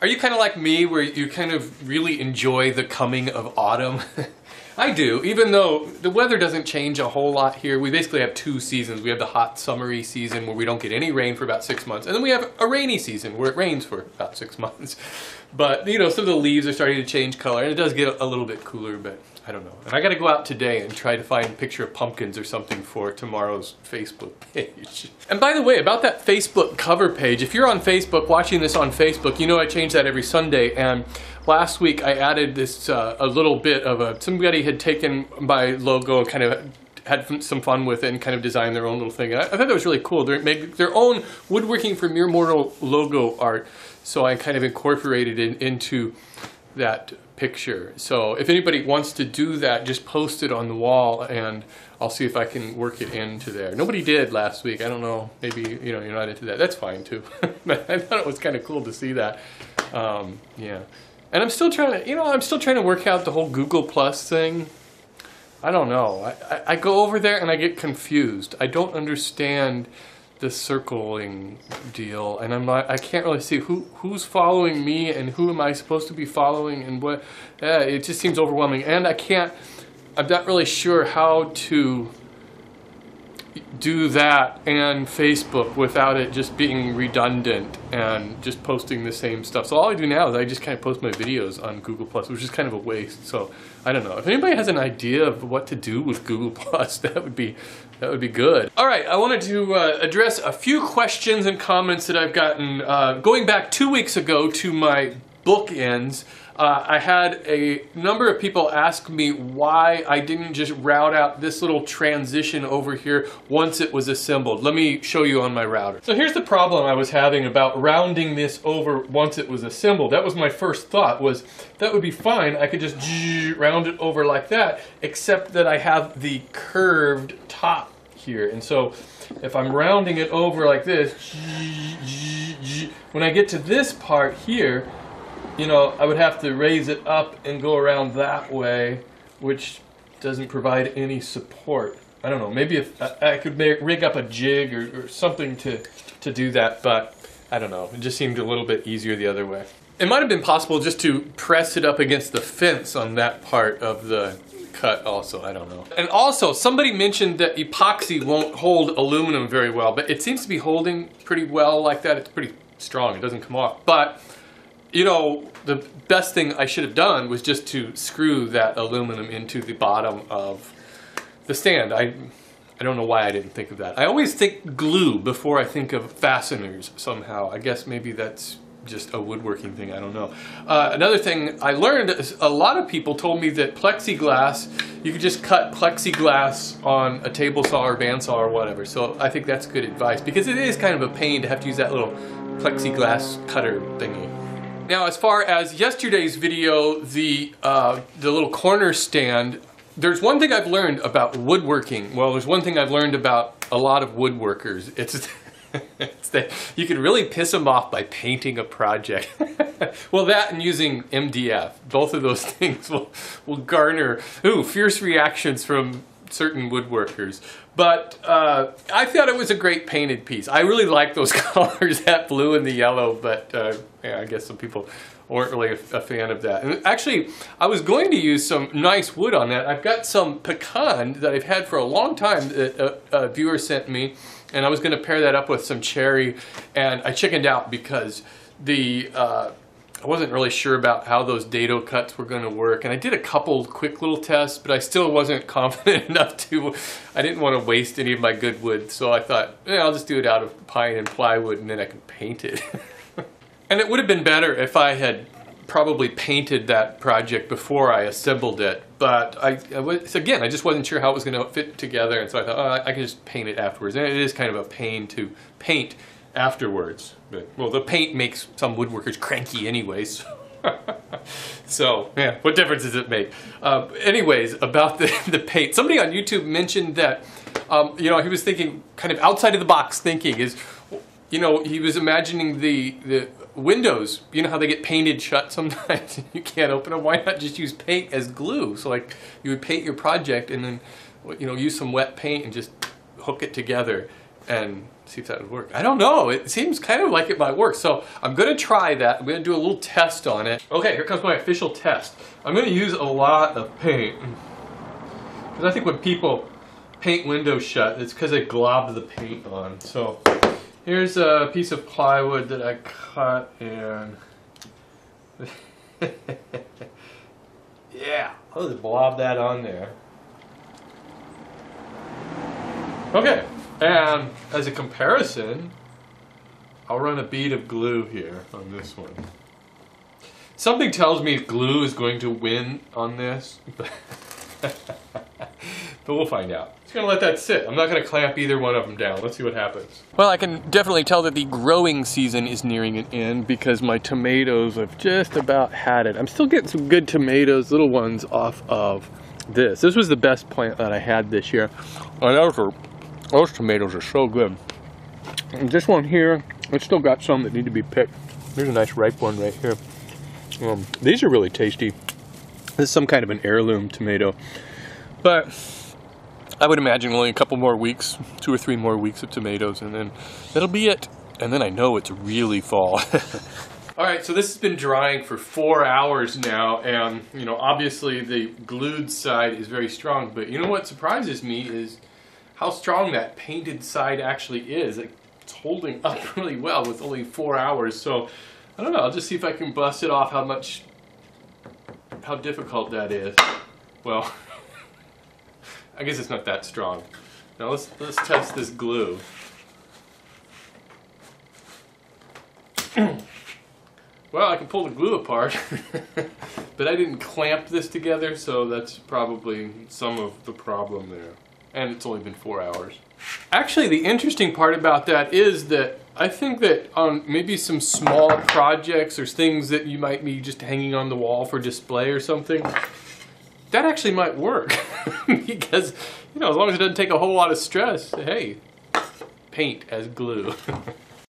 Are you kind of like me where you kind of really enjoy the coming of autumn? I do, even though the weather doesn't change a whole lot here. We basically have two seasons. We have the hot summery season where we don't get any rain for about 6 months. And then we have a rainy season where it rains for about 6 months. But, you know, some of the leaves are starting to change color and it does get a little bit cooler, but I don't know. And I gotta go out today and try to find a picture of pumpkins or something for tomorrow's Facebook page. And by the way, about that Facebook cover page, if you're on Facebook, watching this on Facebook, you know I change that every Sunday. And last week I added this, a little bit of somebody had taken my logo and kind of had some fun with it and kind of designed their own little thing. And I thought that was really cool. They made their own woodworking for mere mortal logo art. So I kind of incorporated it into that picture. So if anybody wants to do that, just post it on the wall and I'll see if I can work it into there. Nobody did last week. I don't know. Maybe, you know, you're not into that. That's fine too. But I thought it was kind of cool to see that. Yeah. And I'm still trying to, I'm still trying to work out the whole Google Plus thing. I don't know. I go over there and I get confused. I don't understand the circling deal, and I can't really see who's following me and who am I supposed to be following and what. It just seems overwhelming, and I'm not really sure how to do that and Facebook without it just being redundant and just posting the same stuff. So all I do now is I just kind of post my videos on Google Plus, which is kind of a waste. So I don't know. If anybody has an idea of what to do with Google Plus, that would be good. All right, I wanted to address a few questions and comments that I've gotten going back 2 weeks ago to my bookends. I had a number of people ask me why I didn't just route out this little transition over here once it was assembled. Let me show you on my router. So here's the problem I was having about rounding this over once it was assembled. That was my first thought, was that would be fine. I could just round it over like that, except that I have the curved top here. And so if I'm rounding it over like this, when I get to this part here, you know, I would have to raise it up and go around that way, which doesn't provide any support. I don't know, maybe if I could rig up a jig or something to do that, but I don't know. It just seemed a little bit easier the other way. It might have been possible just to press it up against the fence on that part of the cut also, I don't know. And also, somebody mentioned that epoxy won't hold aluminum very well, but it seems to be holding pretty well like that. It's pretty strong, it doesn't come off. But you know, the best thing I should have done was just to screw that aluminum into the bottom of the stand. I don't know why I didn't think of that. I always think glue before I think of fasteners somehow. I guess maybe that's just a woodworking thing, I don't know. Another thing I learned is a lot of people told me that plexiglass, you could just cut plexiglass on a table saw or bandsaw or whatever. So I think that's good advice because it is kind of a pain to have to use that little plexiglass cutter thingy. Now, as far as yesterday's video, the little corner stand, there's one thing I've learned about woodworking. Well, there's one thing I've learned about a lot of woodworkers. It's that you can really piss them off by painting a project. Well, that and using MDF. Both of those things will garner fierce reactions from certain woodworkers. But I thought it was a great painted piece. I really like those colors, that blue and the yellow, but yeah, I guess some people weren't really a fan of that. And actually, I was going to use some nice wood on that. I've got some pecan that I've had for a long time that a viewer sent me, and I was going to pair that up with some cherry, and I chickened out because I wasn't really sure about how those dado cuts were going to work, and I did a couple quick little tests, but I still wasn't confident enough I didn't want to waste any of my good wood, so I thought, I'll just do it out of pine and plywood and then I can paint it. And it would have been better if I had probably painted that project before I assembled it, but again, I just wasn't sure how it was going to fit together, and so I thought, I can just paint it afterwards, and it is kind of a pain to paint afterwards. But, well, the paint makes some woodworkers cranky anyways. So, yeah, what difference does it make? Anyways, about the paint. Somebody on YouTube mentioned that, he was thinking, kind of outside of the box thinking is, he was imagining the windows, you know how they get painted shut sometimes and you can't open them? Why not just use paint as glue? So like, you would paint your project and then, use some wet paint and just hook it together. and see if that would work. I don't know. It seems kind of like it might work. So I'm going to try that. I'm going to do a little test on it. Okay, here comes my official test. I'm going to use a lot of paint. Because I think when people paint windows shut, it's because they glob the paint on. So here's a piece of plywood that I cut, and yeah, I'll just blob that on there. Okay, and as a comparison, I'll run a bead of glue here on this one. Something tells me glue is going to win on this, but we'll find out. Just gonna let that sit. I'm not gonna clamp either one of them down. Let's see what happens. Well, I can definitely tell that the growing season is nearing an end because my tomatoes have just about had it. I'm still getting some good tomatoes, little ones, off of this. This was the best plant that I had this year. And those tomatoes are so good. And this one here, it's still got some that need to be picked. There's a nice ripe one right here. These are really tasty. This is some kind of an heirloom tomato. But I would imagine only a couple more weeks, 2 or 3 more weeks of tomatoes, and then that'll be it. And then I know it's really fall. Alright, so this has been drying for 4 hours now, and you know, obviously the glued side is very strong, but you know what surprises me is how strong that painted side actually is. It's holding up really well with only 4 hours, so I don't know, I'll just see if I can bust it off how difficult that is. Well, I guess it's not that strong. Now let's test this glue. Well, I can pull the glue apart, but I didn't clamp this together, so that's probably some of the problem there. And it's only been 4 hours. Actually, the interesting part about that is that I think that on maybe some small projects or things that you might be just hanging on the wall for display or something, that actually might work. Because, you know, as long as it doesn't take a whole lot of stress, hey, paint as glue.